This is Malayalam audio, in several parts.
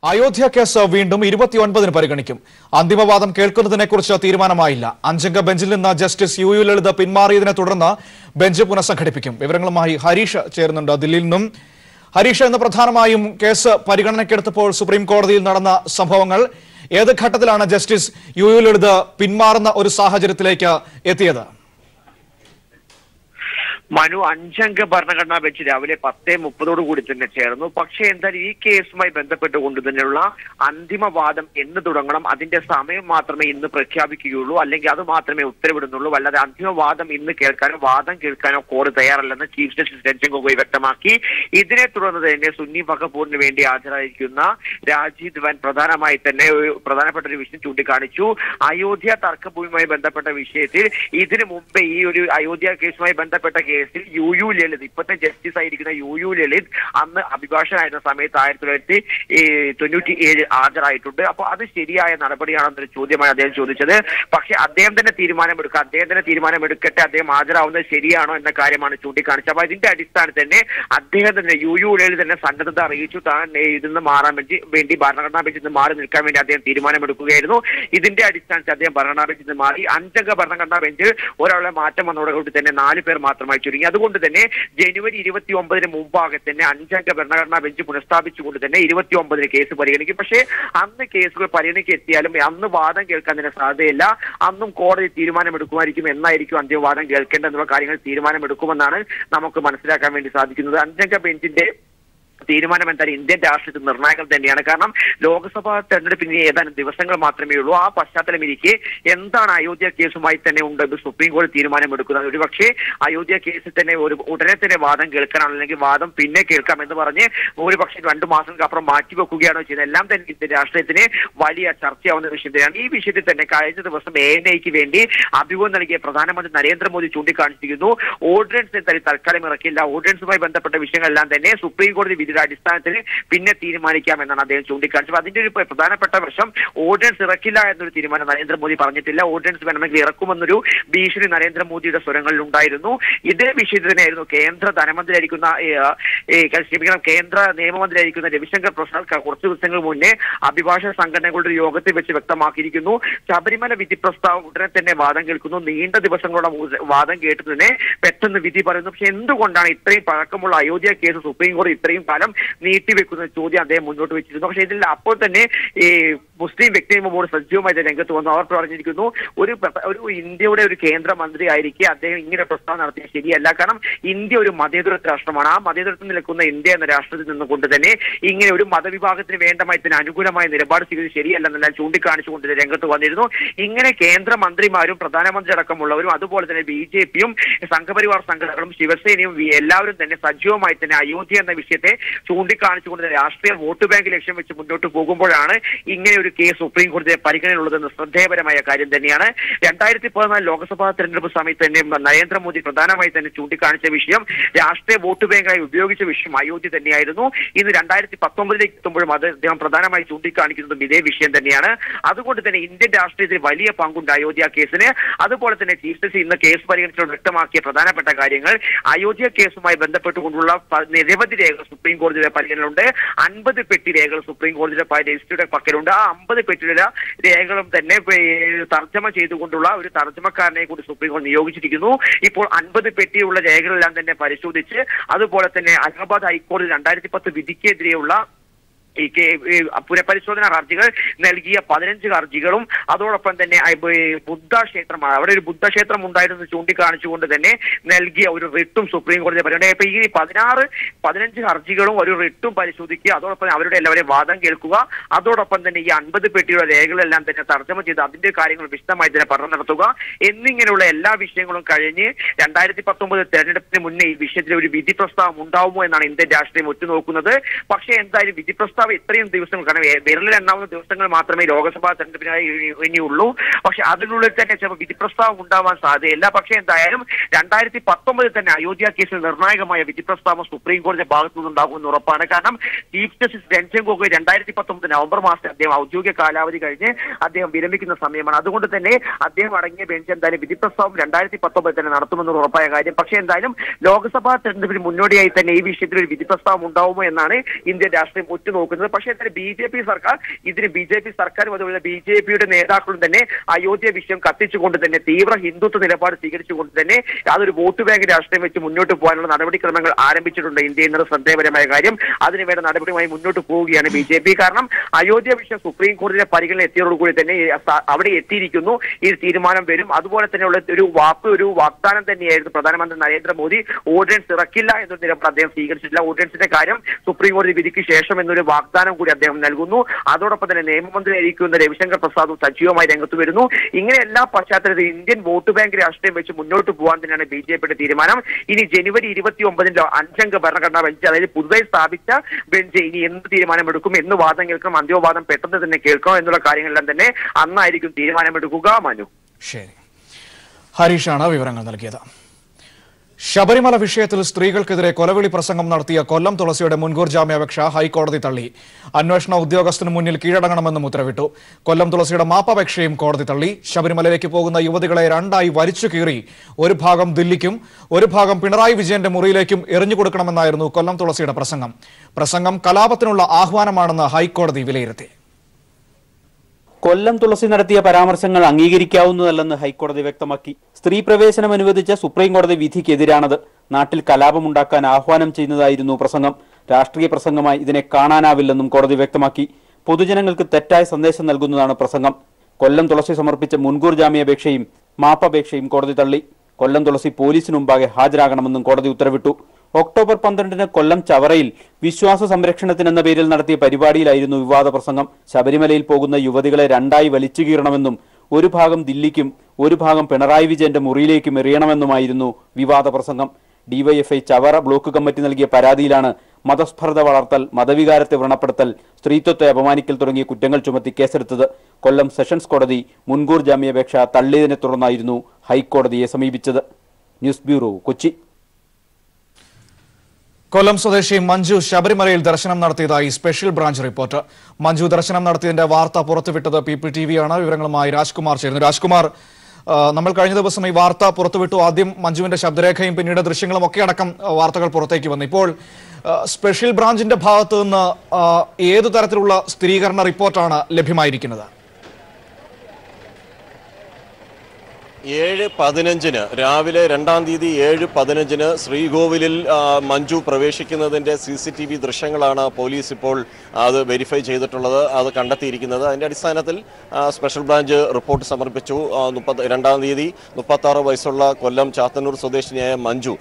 അയോധ്യ കേസ് വീണ്ടും 29-ന് പരിഗണിക്കും. അന്തിമവാദം കേൾക്കുന്നതിനെക്കുറിച്ച് തീരുമാനമായില്ല. അഞ്ചംഗ ബെഞ്ചിൽ നിന്ന് ജസ്റ്റിസ് യു ലളിത് പിന്മാറിയതിനെ തുടർന്ന് ബെഞ്ച് പുനഃസംഘടിപ്പിക്കും. വിവരങ്ങളുമായി ഹരീഷ് ചേരുന്നുണ്ട് ദില്ലിയിൽ നിന്നും. ഹരീഷ്, ഇന്ന് പ്രധാനമായും കേസ് പരിഗണനയ്ക്കെടുത്തപ്പോൾ സുപ്രീം കോടതിയിൽ നടന്ന സംഭവങ്ങൾ ഏത് ഘട്ടത്തിലാണ് ജസ്റ്റിസ് യു ലളിത് പിന്മാറുന്ന ഒരു സാഹചര്യത്തിലേക്ക് എത്തിയത്? മനു, അഞ്ചംഗ ഭരണഘടനാ ബെഞ്ച് രാവിലെ 10:30 കൂടി തന്നെ ചേർന്നു. പക്ഷേ എന്തായാലും ഈ കേസുമായി ബന്ധപ്പെട്ടുകൊണ്ട് തന്നെയുള്ള അന്തിമവാദം എന്ന് തുടങ്ങണം. അതിന്റെ സമയം മാത്രമേ ഇന്ന് പ്രഖ്യാപിക്കുകയുള്ളൂ, അല്ലെങ്കിൽ അത് മാത്രമേ ഉത്തരവിടുന്നുള്ളൂ. അല്ലാതെ അന്തിമവാദം ഇന്ന് കേൾക്കാനോ വാദം കേൾക്കാനോ കോടതി തയ്യാറല്ലെന്ന് ചീഫ് ജസ്റ്റിസ് രഞ്ജൻ ഗൊഗോയ് വ്യക്തമാക്കി. ഇതിനെ തുടർന്ന് തന്നെ സുന്നി വഖഫ് വേണ്ടി ഹാജരായിരിക്കുന്ന രാജീവ് ധവാൻ പ്രധാനപ്പെട്ട ഒരു വിഷയം ചൂണ്ടിക്കാണിച്ചു. അയോധ്യ തർക്കഭൂമിയുമായി ബന്ധപ്പെട്ട വിഷയത്തിൽ ഇതിനു മുമ്പേ ഈ ഒരു അയോധ്യ കേസുമായി ബന്ധപ്പെട്ട കേസിൽ യു ലളിത്, ഇപ്പോഴത്തെ ജസ്റ്റിസ് ആയിരിക്കുന്ന യു ലളിത് അന്ന് അഭിഭാഷകനായിരുന്ന സമയത്ത് 1997 ഹാജരായിട്ടുണ്ട്. അപ്പോൾ അത് ശരിയായ നടപടിയാണെന്നൊരു ചോദ്യമാണ് അദ്ദേഹം ചോദിച്ചത്. പക്ഷെ അദ്ദേഹം തന്നെ തീരുമാനമെടുക്കട്ടെ, അദ്ദേഹം ഹാജരാവുന്നത് ശരിയാണോ എന്ന കാര്യമാണ് ചൂണ്ടിക്കാണിച്ചത്. അപ്പൊ ഇതിന്റെ അടിസ്ഥാനത്തിൽ തന്നെ അദ്ദേഹം തന്നെ യു ലളിത് തന്നെ സന്നദ്ധത അറിയിച്ചു. താൻ ഇതിന്ന് മാറാൻ വേണ്ടി ഭരണഘടനാ ബെഞ്ചിൽ നിന്ന് മാറി നിൽക്കാൻ വേണ്ടി അദ്ദേഹം തീരുമാനമെടുക്കുകയായിരുന്നു. ഇതിന്റെ അടിസ്ഥാനത്തിൽ അദ്ദേഹം ഭരണഘടനാ ബെഞ്ചിൽ നിന്ന് മാറി. അഞ്ചംഗ ഭരണഘടനാ ബെഞ്ചിൽ ഒരാളെ മാറ്റം വന്നതോടുകൂടി തന്നെ 4 പേർ മാത്രമായി ചുരുങ്ങി. അതുകൊണ്ട് തന്നെ ജനുവരി 29-ന് മുമ്പാകെ തന്നെ അഞ്ചംഗ ഭരണഘടനാ ബെഞ്ച് പുനഃസ്ഥാപിച്ചുകൊണ്ട് തന്നെ 29-ന് കേസ് പരിഗണിക്കും. പക്ഷേ അന്ന് കേസുകൾ പരിഗണിക്കെത്തിയാലും അന്ന് വാദം കേൾക്കാൻ തന്നെ സാധ്യതയില്ല. അന്നും കോടതി തീരുമാനമെടുക്കുമായിരിക്കും, എന്നായിരിക്കും അന്തിമവാദം കേൾക്കേണ്ടതെന്നുള്ള കാര്യങ്ങൾ തീരുമാനമെടുക്കുമെന്നാണ് നമുക്ക് മനസ്സിലാക്കാൻ വേണ്ടി സാധിക്കുന്നത്. അഞ്ചംഗ ബെഞ്ചിന്റെ തീരുമാനം എന്തായാലും ഇന്ത്യൻ രാഷ്ട്രീയത്തിൽ നിർണായകം തന്നെയാണ്. കാരണം ലോക്സഭാ തെരഞ്ഞെടുപ്പിന് ഏതാനും ദിവസങ്ങൾ മാത്രമേ ഉള്ളൂ. ആ പശ്ചാത്തലം ഇരിക്കെ എന്താണ് അയോധ്യ കേസുമായി തന്നെ ഉണ്ട് സുപ്രീം കോടതി തീരുമാനമെടുക്കുന്നത്? ഒരുപക്ഷെ അയോധ്യ കേസിൽ തന്നെ ഉടനെ തന്നെ വാദം കേൾക്കാനാണ്, അല്ലെങ്കിൽ വാദം പിന്നെ കേൾക്കാം എന്ന് പറഞ്ഞ് ഒരുപക്ഷെ 2 മാസങ്ങൾക്ക് അപ്പുറം മാറ്റിവെക്കുകയാണോ ചെയ്യുന്നത്? എല്ലാം തന്നെ ഇന്ത്യൻ രാഷ്ട്രീയത്തിന് വലിയ ചർച്ചയാവുന്ന വിഷയം തന്നെയാണ്. ഈ വിഷയത്തിൽ തന്നെ കഴിഞ്ഞ ദിവസം ANIക്ക് വേണ്ടി അഭിമുഖം നൽകിയ പ്രധാനമന്ത്രി നരേന്ദ്രമോദി ചൂണ്ടിക്കാണിച്ചിരിക്കുന്നു, ഓർഡിനൻസ് എന്തായാലും തൽക്കാലം ഇറക്കില്ല. ഓർഡിനൻസുമായി ബന്ധപ്പെട്ട വിഷയങ്ങളെല്ലാം തന്നെ സുപ്രീം കോടതി അടിസ്ഥാനത്തിൽ പിന്നെ തീരുമാനിക്കാമെന്നാണ് അദ്ദേഹം ചൂണ്ടിക്കാണിച്ചത്. അതിന്റെ ഒരു പ്രധാനപ്പെട്ട വശം, ഓർഡിനൻസ് ഇറക്കില്ല എന്നൊരു തീരുമാനം നരേന്ദ്രമോദി പറഞ്ഞിട്ടില്ല. ഓർഡിനൻസ് വേണമെങ്കിൽ ഇറക്കുമെന്നൊരു ഭീഷണി നരേന്ദ്രമോദിയുടെ സ്വരങ്ങളിൽ ഉണ്ടായിരുന്നു. ഇതേ വിഷയത്തിൽ തന്നെയായിരുന്നു കേന്ദ്ര നിയമമന്ത്രിയായിരിക്കുന്ന രവിശങ്കർ പ്രസാദ് കുറച്ചു ദിവസങ്ങൾ മുന്നേ അഭിഭാഷക സംഘടനകളുടെ യോഗത്തിൽ വെച്ച് വ്യക്തമാക്കിയിരിക്കുന്നു, ശബരിമല വിധി പ്രസ്താവം ഉടനെ തന്നെ വാദം കേൾക്കുന്നു. നീണ്ട ദിവസങ്ങളുടെ വാദം കേട്ട് തന്നെ പെട്ടെന്ന് വിധി പറയുന്നു. പക്ഷെ എന്തുകൊണ്ടാണ് ഇത്രയും പഴക്കമുള്ള അയോധ്യ കേസ് സുപ്രീം കോടതി ഇത്രയും കാലം നീട്ടിവെക്കുന്ന ചോദ്യം അദ്ദേഹം മുന്നോട്ട് വെച്ചിരുന്നു. പക്ഷേ ഇതിൽ അപ്പോൾ തന്നെ ഈ മുസ്ലിം വ്യക്തിനിയമ ബോർഡ് സജീവമായി രംഗത്ത് വന്നു. അവർ പറഞ്ഞിരിക്കുന്നു, ഒരു ഇന്ത്യയുടെ ഒരു കേന്ദ്രമന്ത്രി ആയിരിക്കെ അദ്ദേഹം ഇങ്ങനെ പ്രസ്താവന നടത്തിയത് ശരിയല്ല. കാരണം ഇന്ത്യ ഒരു മതേതരത്വ രാഷ്ട്രമാണ്. ആ മതേതരത്വം നിൽക്കുന്ന ഇന്ത്യ എന്ന രാഷ്ട്രത്തിൽ നിന്നുകൊണ്ട് തന്നെ ഇങ്ങനെ ഒരു മതവിഭാഗത്തിന് വേണ്ടമായി തന്നെ അനുകൂലമായ നിലപാട് സ്വീകരിച്ച് ശരിയല്ലെന്നെല്ലാം ചൂണ്ടിക്കാണിച്ചുകൊണ്ട് രംഗത്ത് വന്നിരുന്നു. ഇങ്ങനെ കേന്ദ്രമന്ത്രിമാരും പ്രധാനമന്ത്രി അടക്കമുള്ളവരും അതുപോലെ തന്നെ BJPയും സംഘപരിവാർ സംഘടനകളും ശിവസേനയും എല്ലാവരും തന്നെ സജീവമായി തന്നെ അയോധ്യ എന്ന വിഷയത്തെ ചൂണ്ടിക്കാണിച്ചുകൊണ്ട് രാഷ്ട്രീയ വോട്ട് ബാങ്ക് ലക്ഷ്യം വെച്ച് മുന്നോട്ട് പോകുമ്പോഴാണ് ഇങ്ങനെ ഒരു കേസ് സുപ്രീം കോടതിയെ പരിഗണനയുള്ളതെന്ന് ശ്രദ്ധേയപരമായ കാര്യം തന്നെയാണ്. 2014 ലോക്സഭാ തെരഞ്ഞെടുപ്പ് സമയത്ത് തന്നെ നരേന്ദ്രമോദി പ്രധാനമായി തന്നെ ചൂണ്ടിക്കാണിച്ച വിഷയം, രാഷ്ട്രീയ വോട്ട് ബാങ്കായി ഉപയോഗിച്ച വിഷയം അയോധ്യ തന്നെയായിരുന്നു. ഇന്ന് 2019 എത്തുമ്പോഴും അത് അദ്ദേഹം പ്രധാനമായി ചൂണ്ടിക്കാണിക്കുന്നതും ഇതേ വിഷയം തന്നെയാണ്. അതുകൊണ്ട് തന്നെ ഇന്ത്യൻ രാഷ്ട്രീയത്തിൽ വലിയ പങ്കുണ്ട് അയോധ്യ കേസിന്. അതുപോലെ തന്നെ ചീഫ് ജസ്റ്റിസ് ഇന്ന് കേസ് പരിഗണിച്ചുകൊണ്ട് വ്യക്തമാക്കിയ പ്രധാനപ്പെട്ട കാര്യങ്ങൾ, അയോധ്യ കേസുമായി ബന്ധപ്പെട്ടുകൊണ്ടുള്ള നിരവധി രേഖകൾ സുപ്രീം കോടതിയുടെ പരിഗണനയിലുണ്ട്. 50 പെട്ടി രേഖകൾ സുപ്രീം കോടതിയുടെ രജിസ്ട്രിയുടെ പക്കലുണ്ട്. ആ 50 പെട്ടിയുടെ രേഖകളും തന്നെ തർജ്ജമ ചെയ്തുകൊണ്ടുള്ള ഒരു തർജ്ജമക്കാരനെ കൂടി സുപ്രീം കോടതി നിയോഗിച്ചിരിക്കുന്നു. ഇപ്പോൾ 50 പെട്ടിയുള്ള രേഖകളെല്ലാം തന്നെ പരിശോധിച്ച് അതുപോലെ തന്നെ അലഹബാദ് ഹൈക്കോടതി 2010 വിധിക്കെതിരെയുള്ള ഈ പുനഃപരിശോധന ഹർജികൾ നൽകിയ 15 ഹർജികളും അതോടൊപ്പം തന്നെ ബുദ്ധക്ഷേത്രമാണ്, അവിടെ ഒരു ബുദ്ധക്ഷേത്രം ഉണ്ടായിരുന്നു ചൂണ്ടിക്കാണിച്ചുകൊണ്ട് തന്നെ നൽകിയ ഒരു റിട്ടും സുപ്രീം കോടതി പറയുന്നത്. ഇപ്പൊ ഈ 15 ഹർജികളും ഒരു റിട്ടും പരിശോധിക്കുക, അതോടൊപ്പം അവരുടെ എല്ലാവരെയും വാദം കേൾക്കുക, അതോടൊപ്പം തന്നെ ഈ 50 പെട്ടിയുടെ രേഖകളെല്ലാം തന്നെ തർജ്ജമ ചെയ്ത് അതിന്റെ കാര്യങ്ങൾ വിശദമായി തന്നെ പഠനം നടത്തുക എന്നിങ്ങനെയുള്ള എല്ലാ വിഷയങ്ങളും കഴിഞ്ഞ് 2019 തെരഞ്ഞെടുപ്പിന് മുന്നേ ഈ വിഷയത്തിൽ ഒരു വിധി പ്രസ്താവം ഉണ്ടാവുമോ എന്നാണ് ഇന്ത്യൻ രാഷ്ട്രീയം ഉറ്റുനോക്കുന്നത്. പക്ഷേ എന്തായാലും വിധി പ്രസ്താവം ഇത്രയും ദിവസങ്ങൾ, കാരണം വിരലിൽ എണ്ണാവുന്ന ദിവസങ്ങൾ മാത്രമേ ലോക്സഭാ തെരഞ്ഞെടുപ്പിനായി ഇനിയുള്ളൂ. പക്ഷെ അതിനുള്ളിൽ തന്നെ ചിലപ്പോൾ വിധി പ്രസ്താവം ഉണ്ടാവാൻ സാധ്യതയില്ല. പക്ഷേ എന്തായാലും 2019 തന്നെ അയോധ്യ കേസിൽ നിർണായകമായ വിധി പ്രസ്താവം സുപ്രീം കോടതി ഭാഗത്തു നിന്നുണ്ടാകുമെന്ന് ഉറപ്പാണ്. കാരണം chief justice Ranjan Gogoi 2019 November മാസത്തിൽ അദ്ദേഹം ഔദ്യോഗിക കാലാവധി കഴിഞ്ഞ് അദ്ദേഹം വിരമിക്കുന്ന സമയമാണ്. അതുകൊണ്ട് തന്നെ അദ്ദേഹം അടങ്ങിയ ബെഞ്ച് എന്തായാലും വിധി പ്രസ്താവം 2019 തന്നെ നടത്തുമെന്ന് ഉറപ്പായ കാര്യം. പക്ഷേ എന്തായാലും ലോക്സഭാ തെരഞ്ഞെടുപ്പിന് മുന്നോടിയായി തന്നെ ഈ വിഷയത്തിൽ ഒരു വിധി പ്രസ്താവം ഉണ്ടാവുമോ എന്നാണ് ഇന്ത്യൻ രാഷ്ട്രീയം ഉറ്റുനോക്കുന്നത്. നോക്കുന്നത്. പക്ഷേ എന്നാൽ BJP സർക്കാർ BJP സർക്കാരും അതുപോലെ BJPയുടെ നേതാക്കളും തന്നെ അയോധ്യ വിഷയം കത്തിച്ചുകൊണ്ട് തന്നെ തീവ്ര ഹിന്ദുത്വ നിലപാട് സ്വീകരിച്ചുകൊണ്ട് തന്നെ അതൊരു വോട്ട് ബാങ്ക് രാഷ്ട്രീയം വെച്ച് മുന്നോട്ട് പോകാനുള്ള നടപടിക്രമങ്ങൾ ആരംഭിച്ചിട്ടുണ്ട് ഇന്ത്യ എന്നത് ശ്രദ്ധേയപരമായ കാര്യം. അതിനുവേണ്ട നടപടിയുമായി മുന്നോട്ട് പോവുകയാണ് BJP. കാരണം അയോധ്യ വിഷയം സുപ്രീം കോടതിയുടെ പരിഗണന എത്തിയതോടുകൂടി തന്നെ അവിടെ എത്തിയിരിക്കുന്നു. ഈ തീരുമാനം വരും. അതുപോലെ തന്നെയുള്ള ഒരു വാഗ്ദാനം തന്നെയായിരുന്നു പ്രധാനമന്ത്രി നരേന്ദ്രമോദി. ഓർഡിനൻസ് ഇറക്കില്ല എന്നൊരു നിലപാട് അദ്ദേഹം സ്വീകരിച്ചിട്ടില്ല. ഓർഡിനൻസിന്റെ കാര്യം സുപ്രീം കോടതി വിധിക്ക് ശേഷം എന്നൊരു വാഗ്ദാനം കൂടി അദ്ദേഹം നൽകുന്നു. അതോടൊപ്പം തന്നെ നിയമമന്ത്രിയായിരിക്കുന്ന രവിശങ്കർ പ്രസാദും സജീവമായി രംഗത്ത് വരുന്നു. ഇങ്ങനെ എല്ലാ പശ്ചാത്തലത്തിൽ ഇന്ത്യൻ വോട്ട് ബാങ്ക് രാഷ്ട്രീയം വെച്ച് മുന്നോട്ട് പോകാൻ തന്നെയാണ് BJPയുടെ തീരുമാനം. ഇനി ജനുവരി 29 അഞ്ചംഗ ഭരണഘടനാ ബെഞ്ച്, അതായത് പുതുതായി സ്ഥാപിച്ച ബെഞ്ച് ഇനി എന്ത് തീരുമാനമെടുക്കും, എന്ന് വാദം കേൾക്കണം, അന്തിമവാദം പെട്ടെന്ന് തന്നെ കേൾക്കണം എന്നുള്ള കാര്യങ്ങളെല്ലാം തന്നെ അന്നായിരിക്കും തീരുമാനമെടുക്കുക. മനു. ശരി, ഹരീഷാണ് വിവരങ്ങൾ നൽകിയത്. ശബരിമല വിഷയത്തിൽ സ്ത്രീകൾക്കെതിരെ കൊലവിളി പ്രസംഗം നടത്തിയ കൊല്ലം തുളസിയുടെ മുൻകൂർ ജാമ്യാപേക്ഷ ഹൈക്കോടതി തള്ളി. അന്വേഷണ ഉദ്യോഗസ്ഥന് മുന്നിൽ കീഴടങ്ങണമെന്നും ഉത്തരവിട്ടു. കൊല്ലം തുളസിയുടെ മാപ്പപേക്ഷയും കോടതി തള്ളി. ശബരിമലയിലേക്ക് പോകുന്ന യുവതികളെ രണ്ടായി വലിച്ചു കീറി ഒരു ഭാഗം ദില്ലിക്കും ഒരു ഭാഗം പിണറായി വിജയന്റെ മുറിയിലേക്കും എറിഞ്ഞുകൊടുക്കണമെന്നായിരുന്നു കൊല്ലം തുളസിയുടെ പ്രസംഗം കലാപത്തിനുള്ള ആഹ്വാനമാണെന്ന് ഹൈക്കോടതി വിലയിരുത്തി. കൊല്ലം തുളസി നടത്തിയ പരാമർശങ്ങൾ അംഗീകരിക്കാവുന്നതല്ലെന്ന് ഹൈക്കോടതി വ്യക്തമാക്കി. സ്ത്രീ പ്രവേശനം അനുവദിച്ച സുപ്രീം കോടതി വിധിക്കെതിരാണത്. നാട്ടിൽ കലാപമുണ്ടാക്കാൻ ആഹ്വാനം ചെയ്യുന്നതായിരുന്നു പ്രസംഗം. രാഷ്ട്രീയ പ്രസംഗമായി ഇതിനെ കാണാനാവില്ലെന്നും കോടതി വ്യക്തമാക്കി. പൊതുജനങ്ങൾക്ക് തെറ്റായ സന്ദേശം നൽകുന്നതാണ് പ്രസംഗം. കൊല്ലം തുളസി സമർപ്പിച്ച മുൻകൂർ ജാമ്യാപേക്ഷയും മാപ്പപേക്ഷയും കോടതി തള്ളി. കൊല്ലം തുളസി പോലീസിന് മുമ്പാകെ ഹാജരാകണമെന്നും കോടതി ഉത്തരവിട്ടു. ഒക്ടോബർ 12 കൊല്ലം ചവറയിൽ വിശ്വാസ സംരക്ഷണത്തിനെന്ന പേരിൽ നടത്തിയ പരിപാടിയിലായിരുന്നു വിവാദ പ്രസംഗം. ശബരിമലയിൽ പോകുന്ന യുവതികളെ രണ്ടായി വലിച്ചു കീറണമെന്നും ഒരു ഭാഗം ദില്ലിക്കും ഒരു ഭാഗം പിണറായി വിജയന്റെ മുറിയിലേക്കും എറിയണമെന്നുമായിരുന്നു വിവാദ പ്രസംഗം. ഡിവൈഎഫ്ഐ ചവറ ബ്ലോക്ക് കമ്മിറ്റി നൽകിയ പരാതിയിലാണ് മതസ്പർദ്ധ വളർത്തൽ, മതവികാരത്തെ വ്രണപ്പെടുത്തൽ, സ്ത്രീത്വത്തെ അപമാനിക്കൽ തുടങ്ങിയ കുറ്റങ്ങൾ ചുമത്തി കേസെടുത്തത്. കൊല്ലം സെഷൻസ് കോടതി മുൻകൂർ ജാമ്യാപേക്ഷ തള്ളിയതിനെ തുടർന്നായിരുന്നു ഹൈക്കോടതിയെ സമീപിച്ചത്. News bureau, Kochi. കൊല്ലം സ്വദേശി മഞ്ജു ശബരിമലയിൽ ദർശനം നടത്തിയതായി സ്പെഷ്യൽ ബ്രാഞ്ച് റിപ്പോർട്ട്. മഞ്ജു ദർശനം നടത്തിയതിന്റെ വാർത്ത പുറത്തുവിട്ടത് പീപ്പിൾ TV ആണ്. വിവരങ്ങളുമായി രാജ്കുമാർ ചേരുന്നു. രാജ്കുമാർ, നമ്മൾ കഴിഞ്ഞ ദിവസം ഈ വാർത്ത പുറത്തുവിട്ടു. ആദ്യം മഞ്ജുവിന്റെ ശബ്ദരേഖയും പിന്നീട് ദൃശ്യങ്ങളും ഒക്കെ അടക്കം വാർത്തകൾ പുറത്തേക്ക് വന്നു. ഇപ്പോൾ സ്പെഷ്യൽ ബ്രാഞ്ചിന്റെ ഭാഗത്തു നിന്ന് ഏതു തരത്തിലുള്ള സ്ഥിരീകരണ റിപ്പോർട്ടാണ് ലഭ്യമായിരിക്കുന്നത്? 7:15 രാവിലെ 2-ാം തീയതി 7:15 ശ്രീകോവിലിൽ മഞ്ജു പ്രവേശിക്കുന്നതിന്റെ CCTV ദൃശ്യങ്ങളാണ് പോലീസ് ഇപ്പോൾ അത് വെരിഫൈ ചെയ്തിട്ടുള്ളത്, അത് കണ്ടെത്തിയിരിക്കുന്നത്. അതിന്റെ അടിസ്ഥാനത്തിൽ സ്പെഷ്യൽ ബ്രാഞ്ച് റിപ്പോർട്ട് സമർപ്പിച്ചു. 2-ാം തീയതി 36 വയസ്സുള്ള കൊല്ലം ചാത്തന്നൂർ സ്വദേശിനിയായ മഞ്ജു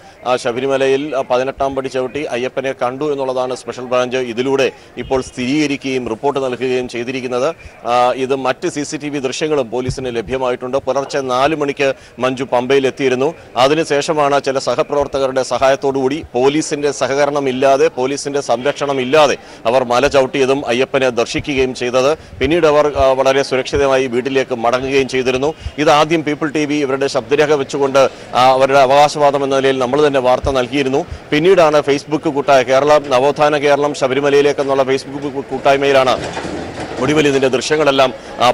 ശബരിമലയിൽ 18-ാം പടി ചവിട്ടി അയ്യപ്പനെ കണ്ടു എന്നുള്ളതാണ് സ്പെഷ്യൽ ബ്രാഞ്ച് ഇതിലൂടെ ഇപ്പോൾ സ്ഥിരീകരിക്കുകയും റിപ്പോർട്ട് നൽകുകയും ചെയ്തിരിക്കുന്നത്. ഇത് മറ്റ് CCTV ദൃശ്യങ്ങളും പോലീസിന് ലഭ്യമായിട്ടുണ്ട്. പുലർച്ചെ 4 മണിക്ക് മഞ്ജു പമ്പയിൽ എത്തിയിരുന്നു. അതിനുശേഷമാണ് ചില സഹപ്രവർത്തകരുടെ സഹായത്തോടുകൂടി പോലീസിന്റെ സഹകരണം ഇല്ലാതെ, പോലീസിന്റെ സംരക്ഷണം ഇല്ലാതെ അവർ മല ചവിട്ടിയതും അയ്യപ്പനെ ദർശിക്കുകയും ചെയ്തത്. പിന്നീട് അവർ വളരെ സുരക്ഷിതമായി വീട്ടിലേക്ക് മടങ്ങുകയും ചെയ്തിരുന്നു. ഇതാദ്യം പീപ്പിൾ TV ഇവരുടെ ശബ്ദരേഖ വെച്ചുകൊണ്ട് അവരുടെ അവകാശവാദം എന്ന നിലയിൽ നമ്മൾ തന്നെ വാർത്ത നൽകിയിരുന്നു. പിന്നീടാണ് ഫേസ്ബുക്ക് കൂട്ടായ നവോത്ഥാന കേരളം ശബരിമലയിലേക്കെന്നുള്ള ഫേസ്ബുക്ക് കൂട്ടായ്മയിലാണ് ഒടുവിൽ ഇതിന്റെ ദൃശ്യങ്ങളെല്ലാം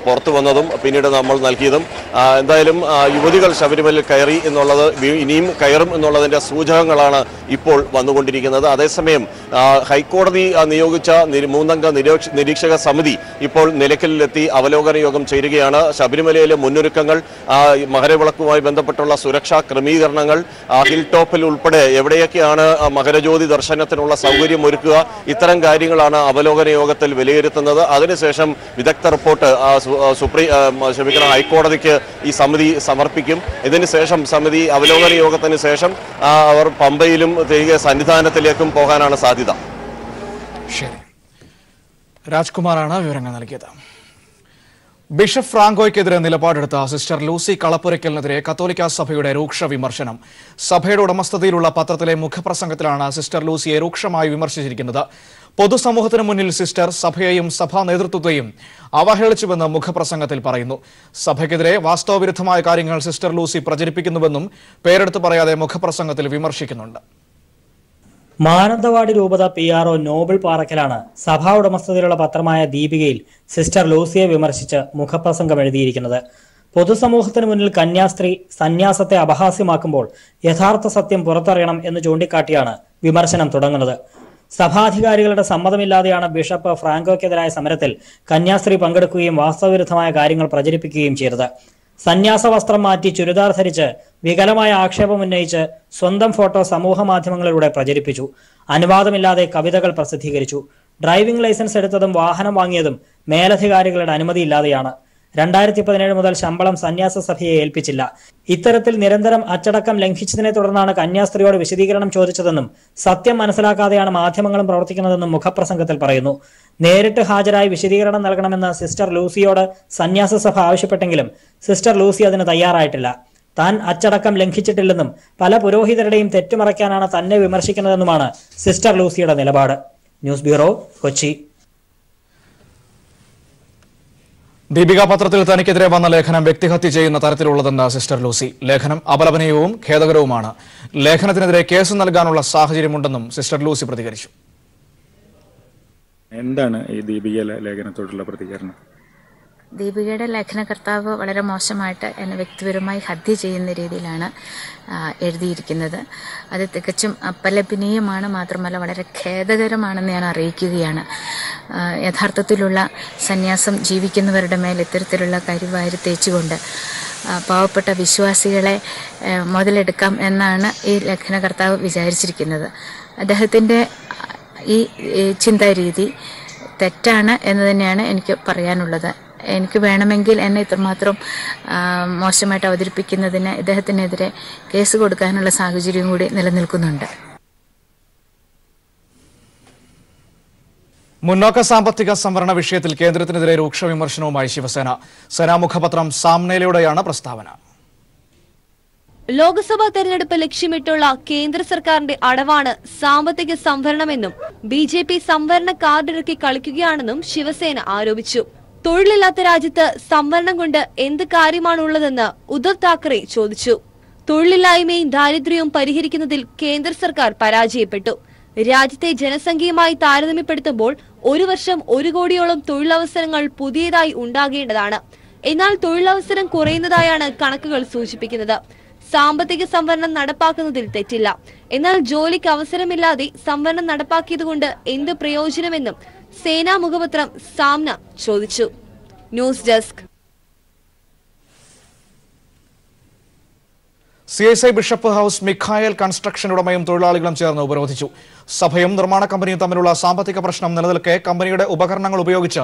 പുറത്തു വന്നതും പിന്നീട് നമ്മൾ നൽകിയതും. എന്തായാലും യുവതികൾ ശബരിമലയിൽ കയറി എന്നുള്ളത്, ഇനിയും കയറും എന്നുള്ളതിന്റെ സൂചകങ്ങളാണ് ഇപ്പോൾ വന്നുകൊണ്ടിരിക്കുന്നത്. അതേസമയം ഹൈക്കോടതി നിയോഗിച്ച 3-അംഗ നിരീക്ഷക സമിതി ഇപ്പോൾ നിലയ്ക്കലിലെത്തി അവലോകന യോഗം ചേരുകയാണ്. ശബരിമലയിലെ മുന്നൊരുക്കങ്ങൾ, മകരവിളക്കുമായി ബന്ധപ്പെട്ടുള്ള സുരക്ഷാ ക്രമീകരണങ്ങൾ, ഹിൽ ടോപ്പിൽ ഉൾപ്പെടെ എവിടെയൊക്കെയാണ് മകരജ്യോതി ദർശനത്തിനുള്ള സൗകര്യം ഒരുക്കുക, ഇത്തരം കാര്യങ്ങളാണ് അവലോകന യോഗത്തിൽ വിലയിരുത്തുന്നത്. അതിനുശേഷം വിദഗ്ധ റിപ്പോർട്ട് ഹൈക്കോടതിക്ക് ഈ സമിതി സമർപ്പിക്കും. ഇതിനുശേഷം സമിതി അവലോകന യോഗത്തിന് ശേഷം അവർ പമ്പയിലും തിരികെ സന്നിധാനത്തിലേക്കും പോകാനാണ് സാധ്യത. ശരി, രാജ്കുമാറാണ് വിവരങ്ങൾ നൽകിയത്. ബിഷപ്പ് ഫ്രാങ്കോയ്ക്കെതിരെ നിലപാടെടുത്ത സിസ്റ്റർ ലൂസി കളപ്പുരയ്ക്കലിനെതിരെ കത്തോലിക്ക സഭയുടെ രൂക്ഷ വിമർശനം. സഭയുടെ ഉടമസ്ഥതയിലുള്ള പത്രത്തിലെ മുഖപ്രസംഗത്തിലാണ് സിസ്റ്റർ ലൂസിയെ രൂക്ഷമായി വിമർശിച്ചിരിക്കുന്നത്. പൊതുസമൂഹത്തിന് മുന്നിൽ സിസ്റ്റർ സഭയെയും സഭാ നേതൃത്വത്തെയും അവഹേളിച്ചുവെന്ന് മുഖപ്രസംഗത്തിൽ പറയുന്നു. സഭയ്ക്കെതിരെ വാസ്തവവിരുദ്ധമായ കാര്യങ്ങൾ സിസ്റ്റർ ലൂസി പ്രചരിപ്പിക്കുന്നുവെന്നും പേരെടുത്ത് പറയാതെ മുഖപ്രസംഗത്തിൽ വിമർശിക്കുന്നുണ്ട്. മാനന്തവാടി രൂപത PRO നോബിൾ പാറക്കലാണ് സഭാ ഉടമസ്ഥതയിലുള്ള പത്രമായ ദീപികയിൽ സിസ്റ്റർ ലൂസിയെ വിമർശിച്ച് മുഖപ്രസംഗം എഴുതിയിരിക്കുന്നത്. പൊതുസമൂഹത്തിന് മുന്നിൽ കന്യാസ്ത്രീ സന്യാസത്തെ അപഹാസ്യമാക്കുമ്പോൾ യഥാർത്ഥ സത്യം പുറത്തറിയണം എന്ന് ചൂണ്ടിക്കാട്ടിയാണ് വിമർശനം തുടങ്ങുന്നത്. സഭാധികാരികളുടെ സമ്മതമില്ലാതെയാണ് ബിഷപ്പ് ഫ്രാങ്കോയ്ക്കെതിരായ സമരത്തിൽ കന്യാസ്ത്രീ പങ്കെടുക്കുകയും വാസ്തവവിരുദ്ധമായ കാര്യങ്ങൾ പ്രചരിപ്പിക്കുകയും ചെയ്തത്. സന്യാസ വസ്ത്രം മാറ്റി ചുരിദാർ ധരിച്ച് വികലമായ ആക്ഷേപം ഉന്നയിച്ച് സ്വന്തം ഫോട്ടോ സമൂഹ മാധ്യമങ്ങളിലൂടെ പ്രചരിപ്പിച്ചു. അനുവാദമില്ലാതെ കവിതകൾ പ്രസിദ്ധീകരിച്ചു. ഡ്രൈവിംഗ് ലൈസൻസ് എടുത്തതും വാഹനം വാങ്ങിയതും മേലധികാരികളുടെ അനുമതിയില്ലാതെയാണ്. 2017 മുതൽ ശമ്പളം സന്യാസ സഭയെ ഏൽപ്പിച്ചില്ല. ഇത്തരത്തിൽ നിരന്തരം അച്ചടക്കം ലംഘിച്ചതിനെ തുടർന്നാണ് കന്യാസ്ത്രീയോട് വിശദീകരണം ചോദിച്ചതെന്നും സത്യം മനസ്സിലാക്കാതെയാണ് മാധ്യമങ്ങളും പ്രവർത്തിക്കുന്നതെന്നും മുഖപ്രസംഗത്തിൽ പറയുന്നു. നേരിട്ട് ഹാജരായി വിശദീകരണം നൽകണമെന്ന് സിസ്റ്റർ ലൂസിയോട് സന്യാസ സഭ ആവശ്യപ്പെട്ടെങ്കിലും സിസ്റ്റർ ലൂസി അതിന് തയ്യാറായിട്ടില്ല. താൻ അച്ചടക്കം ലംഘിച്ചിട്ടില്ലെന്നും പല പുരോഹിതരുടെയും തെറ്റുമറയ്ക്കാനാണ് തന്നെ വിമർശിക്കുന്നതെന്നുമാണ് സിസ്റ്റർ ലൂസിയുടെ നിലപാട്. News bureau, Kochi. ദീപിക പത്രത്തിൽ തനിക്കെതിരെ വന്ന ലേഖനം വ്യക്തിഹത്യ ചെയ്യുന്ന തരത്തിലുള്ളതെന്ന് സിസ്റ്റർ ലൂസി. ലേഖനം അപലപനീയവും ഖേദകരവുമാണ്. ലേഖനത്തിനെതിരെ കേസ് നൽകാനുള്ള സാഹചര്യമുണ്ടെന്നും സിസ്റ്റർ ലൂസി പ്രതികരിച്ചു. എന്താണ് ഈ ദീപിക ലേഖനത്തോടുള്ള പ്രതികരണം? ദീപികയുടെ ലേഖനകർത്താവ് വളരെ മോശമായിട്ട് എന്നെ വ്യക്തിപരമായി ഹത്യ ചെയ്യുന്ന രീതിയിലാണ് എഴുതിയിരിക്കുന്നത്. അത് തികച്ചും അപലപനീയമാണ്, മാത്രമല്ല വളരെ ഖേദകരമാണെന്ന് ഞാൻ അറിയിക്കുകയാണ്. യഥാർത്ഥത്തിലുള്ള സന്യാസം ജീവിക്കുന്നവരുടെ മേൽ ഇത്തരത്തിലുള്ള കരിവാരി തേച്ചുകൊണ്ട് പാവപ്പെട്ട വിശ്വാസികളെ മുതലെടുക്കാം എന്നാണ് ഈ ലേഖനകർത്താവ് വിചാരിച്ചിരിക്കുന്നത്. അദ്ദേഹത്തിൻ്റെ ഈ ചിന്താരീതി തെറ്റാണ് എന്ന് തന്നെയാണ് എനിക്ക് പറയാനുള്ളത്. എനിക്ക് വേണമെങ്കിൽ എന്നെ ഇത്രമാത്രം മോശമായിട്ട് അവതരിപ്പിക്കുന്നതിന് ഇദ്ദേഹത്തിനെതിരെ കേസ് കൊടുക്കാനുള്ള സാഹചര്യം കൂടി നിലനിൽക്കുന്നുണ്ട്. മുന്നോക്ക സാമ്പത്തിക സംവരണ വിഷയത്തിൽ കേന്ദ്രത്തിനെതിരെ രൂക്ഷ വിമർശനവുമായി ശിവസേന. സേനാ മുഖപത്രം സാംനയിലൂടെയാണ് പ്രസ്താവന. ലോക്സഭാ തെരഞ്ഞെടുപ്പ് ലക്ഷ്യമിട്ടുള്ള കേന്ദ്ര സർക്കാരിന്റെ അടവാണ് സാമ്പത്തിക സംവരണമെന്നും BJP സംവരണ കാർഡിറക്കി കളിക്കുകയാണെന്നും ശിവസേന ആരോപിച്ചു. തൊഴിലില്ലാത്ത രാജ്യത്ത് സംവരണം കൊണ്ട് എന്ത് കാര്യമാണുള്ളതെന്ന് ഉദ്ധവ് താക്കറെ ചോദിച്ചു. തൊഴിലില്ലായ്മയും ദാരിദ്ര്യവും പരിഹരിക്കുന്നതിൽ കേന്ദ്ര സർക്കാർ പരാജയപ്പെട്ടു. രാജ്യത്തെ ജനസംഖ്യയുമായി താരതമ്യപ്പെടുത്തുമ്പോൾ 1 വർഷം 1 കോടിയോളം തൊഴിലവസരങ്ങൾ പുതിയതായി ഉണ്ടാകേണ്ടതാണ്. എന്നാൽ തൊഴിലവസരം കുറയുന്നതായാണ് കണക്കുകൾ സൂചിപ്പിക്കുന്നത്. സാമ്പത്തിക സംവരണം നടപ്പാക്കുന്നതിൽ തെറ്റില്ല. എന്നാൽ ജോലിക്ക് അവസരമില്ലാതെ സംവരണം നടപ്പാക്കിയതുകൊണ്ട് എന്ത് പ്രയോജനമെന്നും സേനാ മുഖപത്രം സാംന ചോദിച്ചു. News desk. CSI bishop house Mikhael construction ഉടമയും തൊഴിലാളികളും ചേർന്ന് ഉപരോധിച്ചു. സഭയും നിർമ്മാണ കമ്പനിയും തമ്മിലുള്ള സാമ്പത്തിക പ്രശ്നം നിലനിൽക്കെ കമ്പനിയുടെ ഉപകരണങ്ങൾ ഉപയോഗിച്ച്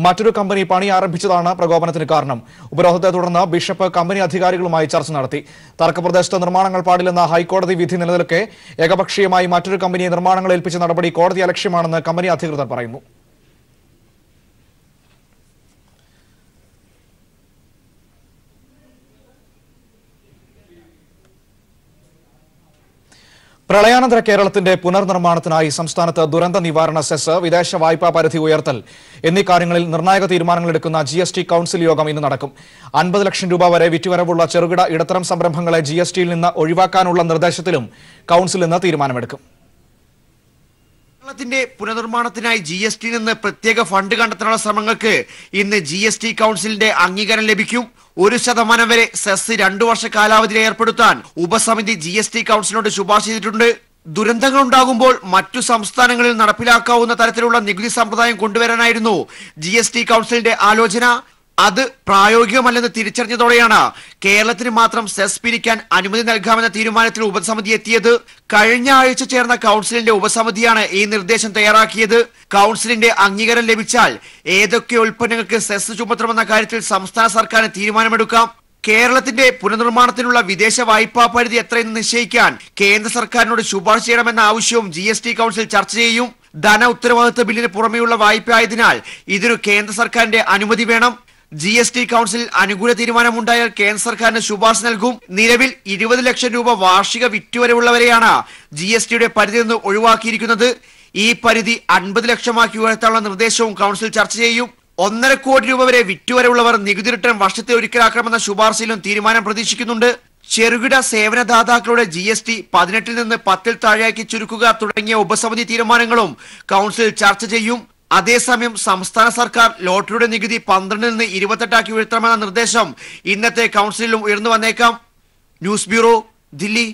മറ്റൊരു കമ്പനി പണി ആരംഭിച്ചതാണ് പ്രകോപനത്തിന് കാരണം. ഉപരോധത്തെ തുടർന്ന് ബിഷപ്പ് കമ്പനി അധികാരികളുമായി ചർച്ച നടത്തി. തർക്കപ്രദേശത്ത് നിർമ്മാണങ്ങൾ പാടില്ലെന്ന ഹൈക്കോടതി വിധി നിലനിൽക്കെ ഏകപക്ഷീയമായി മറ്റൊരു കമ്പനിയെ നിർമ്മാണങ്ങൾ ഏൽപ്പിച്ച നടപടി കോടതി അലക്ഷ്യമാണെന്ന് കമ്പനി അധികൃതർ പറയുന്നു. പ്രളയാനന്തര കേരളത്തിന്റെ പുനർനിർമ്മാണത്തിനായി സംസ്ഥാനത്ത് ദുരന്ത നിവാരണ സെസ്, വിദേശ വായ്പാ പരിധി ഉയർത്തൽ എന്നീ കാര്യങ്ങളിൽ നിർണായക തീരുമാനങ്ങളെടുക്കുന്ന GST കൌൺസിൽ യോഗം ഇന്ന് നടക്കും. 50 ലക്ഷം രൂപ വരെ വിറ്റുവരവുള്ള ചെറുകിട ഇടത്തരം സംരംഭങ്ങളെ GSTയിൽ നിന്ന് ഒഴിവാക്കാനുള്ള നിർദ്ദേശത്തിലും കൌൺസിൽ ഇന്ന് തീരുമാനമെടുക്കും. കേരളത്തിന്റെ പുനർനിർമ്മാണത്തിനായി GSTയിൽ നിന്ന് പ്രത്യേക ഫണ്ട് കണ്ടെത്താനുള്ള ശ്രമങ്ങൾക്ക് ഇന്ന് GST കൌൺസിലിന്റെ അംഗീകാരം ലഭിക്കും. 1% വരെ സെസ് 2 വർഷ കാലാവധിയിൽ ഏർപ്പെടുത്താൻ ഉപസമിതി GST കൌൺസിലിനോട് ശുപാർശ ചെയ്തിട്ടുണ്ട്. ദുരന്തങ്ങൾ ഉണ്ടാകുമ്പോൾ മറ്റു സംസ്ഥാനങ്ങളിൽ നടപ്പിലാക്കാവുന്ന തരത്തിലുള്ള നികുതി സമ്പ്രദായം കൊണ്ടുവരാനായിരുന്നു GST കൌൺസിലിന്റെ ആലോചന. അത് പ്രായോഗികമല്ലെന്ന് തിരിച്ചറിഞ്ഞതോടെയാണ് കേരളത്തിന് മാത്രം സെസ് പിരിക്കാൻ അനുമതി നൽകാമെന്ന തീരുമാനത്തിൽ ഉപസമിതി എത്തിയത്. കഴിഞ്ഞ ആഴ്ച ചേർന്ന കൌൺസിലിന്റെ ഉപസമിതിയാണ് ഈ നിർദ്ദേശം തയ്യാറാക്കിയത്. കൌൺസിലിന്റെ അംഗീകാരം ലഭിച്ചാൽ ഏതൊക്കെ ഉൽപ്പന്നങ്ങൾക്ക് സെസ് ചുമത്തണമെന്ന കാര്യത്തിൽ സംസ്ഥാന സർക്കാരിന് തീരുമാനമെടുക്കാം. കേരളത്തിന്റെ പുനർനിർമ്മാണത്തിനുള്ള വിദേശ വായ്പാ പരിധി എത്രയെന്ന് നിശ്ചയിക്കാൻ കേന്ദ്ര സർക്കാരിനോട് ശുപാർശ ചെയ്യണമെന്ന ആവശ്യവും GST കൌൺസിൽ ചർച്ച ചെയ്യും. ധന ഉത്തരവാദിത്വ ബില്ലിന് പുറമെയുള്ള വായ്പ ആയതിനാൽ ഇതിനു കേന്ദ്ര സർക്കാരിന്റെ അനുമതി വേണം. GST കൌൺസിൽ അനുകൂല തീരുമാനമുണ്ടായാൽ കേന്ദ്ര സർക്കാരിന് ശുപാർശ നൽകും. നിലവിൽ 20 ലക്ഷം രൂപ വാർഷിക വിറ്റുവരവുള്ളവരെയാണ് GSTയുടെ പരിധി നിന്ന് ഒഴിവാക്കിയിരിക്കുന്നത്. ഈ പരിധി 50 ലക്ഷമാക്കി ഉയർത്താനുള്ള നിർദ്ദേശവും കൌൺസിൽ ചർച്ച ചെയ്യും. 1.5 കോടി രൂപ വരെ വിറ്റുവരവുള്ളവർ നികുതി റിട്ടേൺ വർഷത്തെ ഒരിക്കലാക്കണമെന്ന ശുപാർശയിലും തീരുമാനം പ്രതീക്ഷിക്കുന്നുണ്ട്. ചെറുകിട സേവനദാതാക്കളുടെ GST 18 നിന്ന് 10 താഴെയാക്കി ചുരുക്കുക തുടങ്ങിയ ഉപസമിതി തീരുമാനങ്ങളും കൌൺസിൽ ചർച്ച ചെയ്യും. അതേസമയം സംസ്ഥാന സർക്കാർ ലോട്ടറിയുടെ നികുതി 12 നിന്ന് 28 ഉയർത്തണമെന്ന നിർദ്ദേശം ഇന്നത്തെ കൌൺസിലിലും ഉയർന്നു വന്നേക്കാം. News bureau, Delhi.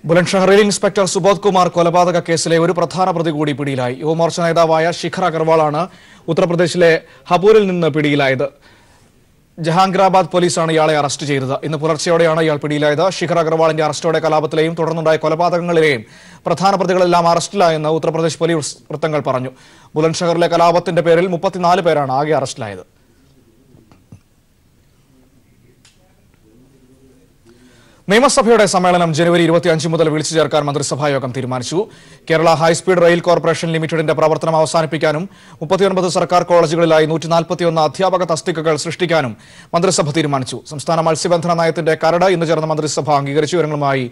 ബുലന്ദ്ഷഹറിൽ ഇൻസ്പെക്ടർ സുബോധ് കുമാർ കൊലപാതക കേസിലെ ഒരു പ്രധാന പ്രതി കൂടി പിടിയിലായി. യുവമോർച്ച നേതാവായ ശിഖർ അഗർവാളാണ് ഉത്തർപ്രദേശിലെ ഹപൂരിൽ നിന്ന് പിടിയിലായത്. ജഹാംഗീറാബാദ് പോലീസാണ് ഇയാളെ അറസ്റ്റ് ചെയ്തത്. ഇന്ന് പുലർച്ചെയോടെയാണ് ഇയാൾ പിടിയിലായത്. ശിഖർ അഗർവാളിന്റെ അറസ്റ്റോടെ കലാപത്തിലെയും തുടർന്നുണ്ടായ കൊലപാതകങ്ങളിലെയും പ്രധാന പ്രതികളെല്ലാം അറസ്റ്റിലായെന്ന് ഉത്തർപ്രദേശ് പോലീസ് വൃത്തങ്ങൾ പറഞ്ഞു. ബുലന്ദ്ഷഹറിലെ കലാപത്തിന്റെ പേരിൽ 34 പേരാണ് ആകെ അറസ്റ്റിലായത്. നിയമസഭയുടെ സമ്മേളനം ജനുവരി 25 മുതൽ വിളിച്ചു ചേർക്കാൻ മന്ത്രിസഭായോഗം തീരുമാനിച്ചു. കേരള ഹൈസ്പീഡ് റെയിൽ കോർപ്പറേഷൻ ലിമിറ്റഡിന്റെ പ്രവർത്തനം അവസാനിപ്പിക്കാനും 39 സർക്കാർ കോളേജുകളിലായി 141 അധ്യാപക തസ്തികകൾ സൃഷ്ടിക്കാനും മന്ത്രിസഭ തീരുമാനിച്ചു. സംസ്ഥാന മത്സ്യബന്ധന നയത്തിന്റെ കരട് ഇന്ന് ചേർന്ന മന്ത്രിസഭ അംഗീകരിച്ചു. വിവരങ്ങളുമായി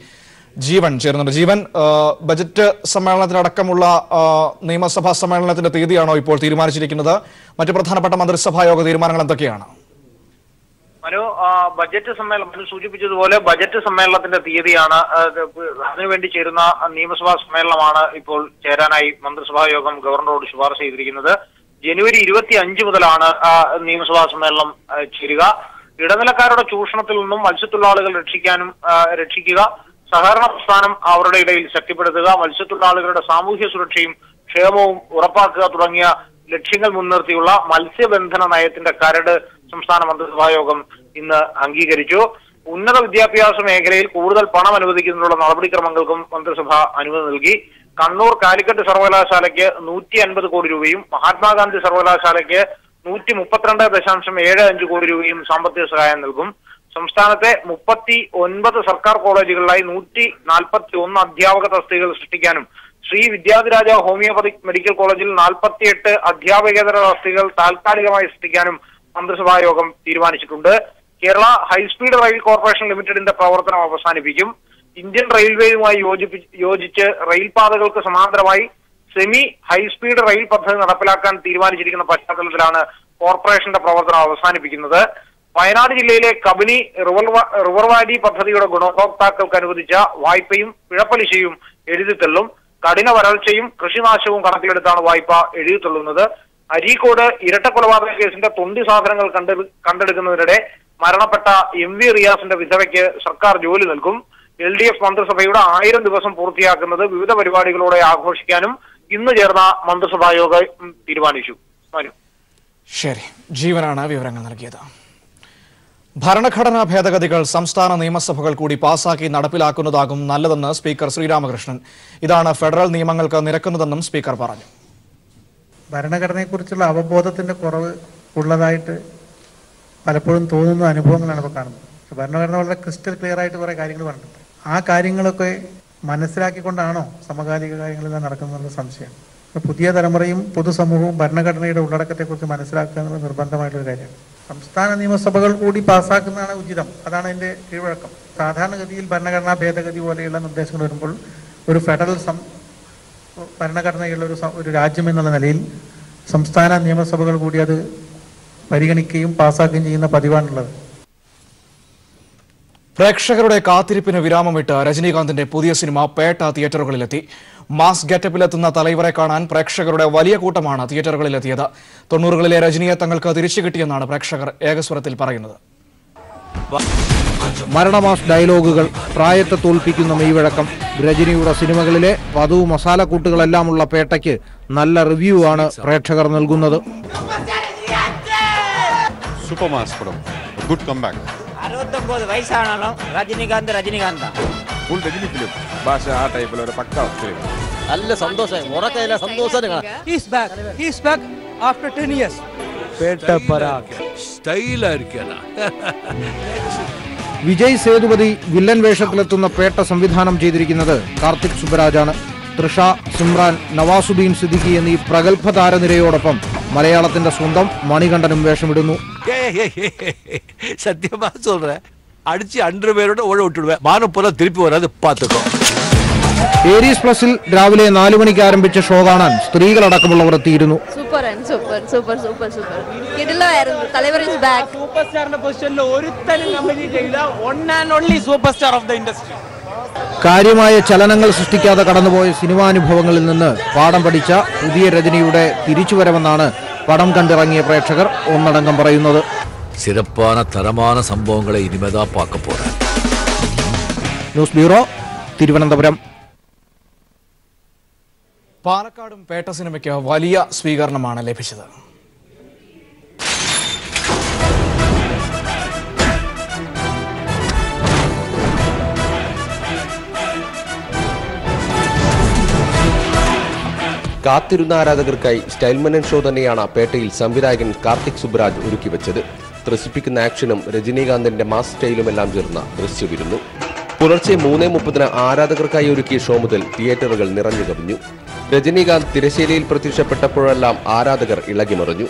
ജീവൻ ചേരുന്നുണ്ട്. ജീവൻ, ബജറ്റ് സമ്മേളനത്തിനടക്കമുള്ള നിയമസഭാ സമ്മേളനത്തിന്റെ തീയതിയാണോ ഇപ്പോൾ തീരുമാനിച്ചിരിക്കുന്നത്? മറ്റു പ്രധാനപ്പെട്ട മന്ത്രിസഭായോഗ തീരുമാനങ്ങൾ എന്തൊക്കെയാണ്? ബജറ്റ് സമ്മേളനം സൂചിപ്പിച്ചതുപോലെ ബജറ്റ് സമ്മേളനത്തിന്റെ തീയതിയാണ്. അതിനുവേണ്ടി ചേരുന്ന നിയമസഭാ സമ്മേളനമാണ് ഇപ്പോൾ ചേരാനായി മന്ത്രിസഭാ യോഗം ഗവർണറോട് ശുപാർശ ചെയ്തിരിക്കുന്നത്. ജനുവരി 25 മുതലാണ് നിയമസഭാ സമ്മേളനം ചേരുക. ഇടനിലക്കാരുടെ ചൂഷണത്തിൽ നിന്നും മത്സ്യത്തൊഴിലാളികൾ രക്ഷിക്കുക, സഹകരണ പ്രസ്ഥാനം അവരുടെ ഇടയിൽ ശക്തിപ്പെടുത്തുക, മത്സ്യത്തൊഴിലാളികളുടെ സാമൂഹ്യ സുരക്ഷയും ക്ഷേമവും ഉറപ്പാക്കുക തുടങ്ങിയ ലക്ഷ്യങ്ങൾ മുൻനിർത്തിയുള്ള മത്സ്യബന്ധന നയത്തിന്റെ കരട് സംസ്ഥാന മന്ത്രിസഭാ യോഗം ഇന്ന് അംഗീകരിച്ചു. ഉന്നത വിദ്യാഭ്യാസ മേഖലയിൽ കൂടുതൽ പണം അനുവദിക്കുന്നതിനുള്ള നടപടിക്രമങ്ങൾക്കും മന്ത്രിസഭ അനുമതി നൽകി. കണ്ണൂർ കാലിക്കറ്റ് സർവകലാശാലയ്ക്ക് 150 കോടി രൂപയും മഹാത്മാഗാന്ധി സർവകലാശാലയ്ക്ക് 132.75 കോടി രൂപയും സാമ്പത്തിക സഹായം നൽകും. സംസ്ഥാനത്തെ 39 സർക്കാർ കോളേജുകളിലായി 141 അധ്യാപക തസ്തികകൾ സൃഷ്ടിക്കാനും ശ്രീ വിദ്യാധിരാജ ഹോമിയോപതിക് മെഡിക്കൽ കോളേജിൽ 48 അധ്യാപകേതര തസ്തികകൾ താൽക്കാലികമായി സൃഷ്ടിക്കാനും മന്ത്രിസഭാ യോഗം തീരുമാനിച്ചിട്ടുണ്ട്. കേരള ഹൈസ്പീഡ് റെയിൽ കോർപ്പറേഷൻ ലിമിറ്റഡിന്റെ പ്രവർത്തനം അവസാനിപ്പിക്കും. ഇന്ത്യൻ റെയിൽവേയുമായി യോജിച്ച് റെയിൽപാതകൾക്ക് സമാന്തരമായി സെമി ഹൈസ്പീഡ് റെയിൽ പദ്ധതി നടപ്പിലാക്കാൻ തീരുമാനിച്ചിരിക്കുന്ന പശ്ചാത്തലത്തിലാണ് കോർപ്പറേഷന്റെ പ്രവർത്തനം അവസാനിപ്പിക്കുന്നത്. വയനാട് ജില്ലയിലെ കബനി റിവർ വാലി പദ്ധതിയുടെ ഗുണഭോക്താക്കൾക്ക് അനുവദിച്ച വായ്പയും പിഴപ്പലിശയും എഴുതിത്തള്ളും. കഠിന വരൾച്ചയും കൃഷിനാശവും കണക്കിലെടുത്താണ് വായ്പ എഴുതിത്തള്ളുന്നത്. അരീക്കോട് ഇരട്ടക്കൊലപാതക കേസിന്റെ തൊണ്ടി സാധനങ്ങൾ കണ്ടെടുക്കുന്നതിനിടെ മരണപ്പെട്ട MV റിയാസിന്റെ വിധവയ്ക്ക് സർക്കാർ ജോലി നൽകും. LDF മന്ത്രിസഭയുടെ 1000 ദിവസം പൂർത്തിയാക്കുന്നത് വിവിധ പരിപാടികളോടെ ആഘോഷിക്കാനും ഇന്ന് ചേർന്ന മന്ത്രിസഭാ യോഗം തീരുമാനിച്ചു. ശരി, ജീവനാണ് വിവരങ്ങൾ നൽകിയത്. ഭരണഘടനാ ഭേദഗതികൾ സംസ്ഥാന നിയമസഭകൾ കൂടി പാസാക്കി നടപ്പിലാക്കുന്നതാകും നല്ലതെന്ന് സ്പീക്കർ ശ്രീരാമകൃഷ്ണൻ. ഇതാണ് ഫെഡറൽ നിയമങ്ങൾക്ക് നിരക്കുന്നതെന്നും സ്പീക്കർ പറഞ്ഞു. ഭരണഘടനയെക്കുറിച്ചുള്ള അവബോധത്തിന്റെ കുറവ് ഉള്ളതായിട്ട് പലപ്പോഴും തോന്നുന്ന അനുഭവങ്ങളാണ് ഇപ്പോൾ കാണുന്നത്. ഭരണഘടന വളരെ ക്രിസ്റ്റൽ ക്ലിയർ ആയിട്ട് കുറേ കാര്യങ്ങൾ പറഞ്ഞിട്ടുണ്ട്. ആ കാര്യങ്ങളൊക്കെ മനസ്സിലാക്കിക്കൊണ്ടാണോ സമകാലിക കാര്യങ്ങളെല്ലാം നടക്കുന്നതെന്നുള്ള സംശയം. പുതിയ തലമുറയും പൊതുസമൂഹവും ഭരണഘടനയുടെ ഉള്ളടക്കത്തെക്കുറിച്ച് മനസ്സിലാക്കുക എന്നുള്ളത് നിർബന്ധമായിട്ടൊരു കാര്യമാണ്. സംസ്ഥാന നിയമസഭകൾ കൂടി പാസ്സാക്കുന്നതാണ് ഉചിതം. അതാണ് അതിൻ്റെ കീഴ്വഴക്കം. സാധാരണഗതിയിൽ ഭരണഘടനാ ഭേദഗതി പോലെയുള്ള നിർദ്ദേശങ്ങൾ വരുമ്പോൾ ഒരു ഫെഡറൽ ഭരണഘടനയുള്ള ഒരു രാജ്യം എന്നുള്ള നിലയിൽ സംസ്ഥാന നിയമസഭകൾ കൂടി അത് പരിഗണിക്കുകയും പാസ്സാക്കുകയും ചെയ്യുന്ന പതിവാണുള്ളത്. പ്രേക്ഷകരുടെ കാത്തിരിപ്പിന് വിരാമമിട്ട് രജനീകാന്തിന്റെ പുതിയ സിനിമ പേട്ട തിയേറ്ററുകളിലെത്തി. മാസ് ഗെറ്റപ്പിലെത്തുന്ന തലൈവരെ കാണാൻ പ്രേക്ഷകരുടെ വലിയ കൂട്ടമാണ് തിയേറ്ററുകളിലെത്തിയത്. 90കളിലെ രജനിയെ തങ്ങൾക്ക് തിരിച്ചു കിട്ടിയെന്നാണ് പ്രേക്ഷകർ ഏകസ്വരത്തിൽ പറയുന്നത്. മരണമാസ് ഡയലോഗുകൾ, പ്രായത്തെ തോൽപ്പിക്കുന്ന മെയ്വഴക്കം, രജനിയുടെ സിനിമകളിലെ വധു മസാലക്കൂട്ടുകളെല്ലാമുള്ള പേട്ടയ്ക്ക് നല്ല റിവ്യൂ ആണ് പ്രേക്ഷകർ നൽകുന്നത്. സൂപ്പർ മാസ് പടം, ഗുഡ് കംബാക്ക്. 69 വയസ്സാണല്ലോ രജനികാന്ത് ഫുൾ രജനി ഫിലിം ഭാഷ ആ ടൈപ്പിലൊരു പക്ക ഫിലിം. നല്ല സന്തോഷം, ഉറക്കയില്ല സന്തോഷം. After 10 years Vijay Sethupathi villain വേഷത്തിലെത്തുന്ന പേട്ട സംവിധാനം ചെയ്തിരിക്കുന്നത് കാർത്തിക് സുബരാജാണ്. തൃഷ, സിമ്രാൻ, നവാസുദ്ദീൻ സിദ്ദിഖി എന്നീ പ്രഗത്ഭ താരനിരയോടൊപ്പം മലയാളത്തിന്റെ സ്വന്തം മണികണ്ഠനും വേഷമിടുന്നു. സത്യമാ சொல்றேன், അടിച്ച് 100 പേരോട് ഓഴ വിട്ടുടുവേன். മാനപ്പുറം തിരുപ്പി വരാതെ പാത്തുക്കോ. ഏരീസ് പ്ലസിൽ രാവിലെ 4 മണിക്ക് ആരംഭിച്ച ഷോ കാണാൻ സ്ത്രീകളടക്കമുള്ളവർ എത്തിയിരുന്നു. കാര്യമായ ചലനങ്ങൾ സൃഷ്ടിക്കാതെ കടന്നുപോയ സിനിമാനുഭവങ്ങളിൽ നിന്ന് പാഠം പഠിച്ച പുതിയ രജനിയുടെ തിരിച്ചുവരവെന്നാണ് പടം കണ്ടിറങ്ങിയ പ്രേക്ഷകർ ഒന്നടങ്കം പറയുന്നത്. സിറപ്പാന തരமான സംഭവങ്ങളെ ഇനിമേതാ പാക്ക പോறேன். News bureau, Thiruvananthapuram. പാലക്കാടും പേട്ട സിനിമയ്ക്ക് വലിയ സ്വീകരണമാണ് ലഭിച്ചത്. കാത്തിരുന്ന ആരാധകർക്കായി സ്റ്റൈൽമൻ ഷോ തന്നെയാണ് പേട്ടയിൽ സംവിധായകൻ കാർത്തിക് സുബ്രാജ് ഒരുക്കിവെച്ചത്. ത്രസിപ്പിക്കുന്ന ആക്ഷനും രജനീകാന്തിന്റെ മാസ് സ്റ്റൈലുമെല്ലാം ചേർന്ന ദൃശ്യവിരുന്നു. പുലർച്ചെ 3:30 ആരാധകർക്കായി ഒരുക്കിയ ഷോ മുതൽ തിയേറ്ററുകൾ നിറഞ്ഞു കവിഞ്ഞു. രജനീകാന്ത് തിരശ്ശീലയിൽ പ്രത്യക്ഷപ്പെട്ടപ്പോഴെല്ലാം ആരാധകർ ഇളകിമറിഞ്ഞു.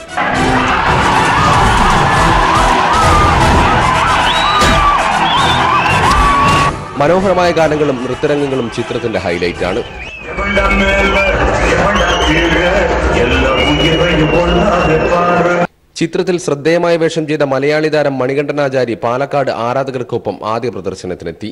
മനോഹരമായ ഗാനങ്ങളും നൃത്തരംഗങ്ങളും ചിത്രത്തിന്റെ ഹൈലൈറ്റാണ്. ചിത്രത്തിൽ ശ്രദ്ധേയമായ വേഷം ചെയ്ത മലയാളി താരം മണികണ്ഠനാചാരി പാലക്കാട് ആരാധകർക്കൊപ്പം ആദ്യ പ്രദർശനത്തിനെത്തി.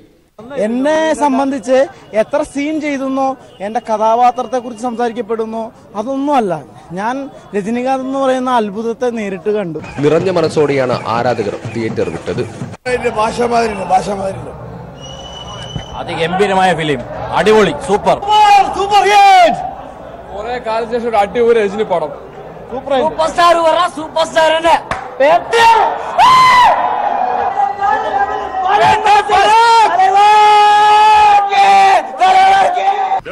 എന്നെ സംബന്ധിച്ച് എത്ര സീൻ ചെയ്തെന്നോ എന്റെ കഥാപാത്രത്തെ കുറിച്ച് സംസാരിക്കപ്പെടുന്നോ അതൊന്നുമല്ല. ഞാൻ രജനീകാന്ത് എന്ന് പറയുന്ന അത്ഭുതത്തെ നേരിട്ട് കണ്ടു. നിറഞ്ഞ മനസ്സോടെയാണ് ആരാധകർ തിയേറ്റർ വിട്ടത്. അതിഗംഭീരമായ ഫിലിം, അടിപൊളി, സൂപ്പർ സൂപ്പർ ഹിറ്റ്. കുറെ കാലത്തിന് ശേഷം ഒരു അടിപൊളി രജനി പടം. സൂപ്പർ സ്റ്റാർ സൂപ്പർ സ്റ്റാർ തന്നെ.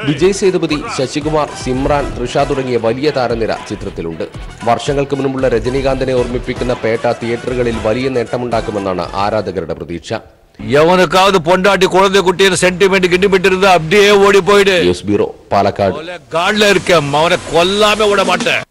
വിജയ് സേതുപതി, ശശികുമാർ, സിമ്രാൻ, തൃഷ തുടങ്ങിയ വലിയ താരനിര ചിത്രത്തിലുണ്ട്. വർഷങ്ങൾക്ക് മുൻപുള്ള രജനീകാന്തിനെ ഓർമ്മിപ്പിക്കുന്ന പേട്ട തിയേറ്ററുകളിൽ വലിയ നേട്ടമുണ്ടാക്കുമെന്നാണ് ആരാധകരുടെ പ്രതീക്ഷ. எவனுக்காவது பொண்டாட்டி குழந்தை குட்டின்னு சென்டிமெண்ட் கிண்டிமெண்ட் இருந்தா அப்படியே ஓடி போயிடு. News bureau, Palakkad. காட்ல இருக்க அவனை கொல்லாம விட மாட்டேன்.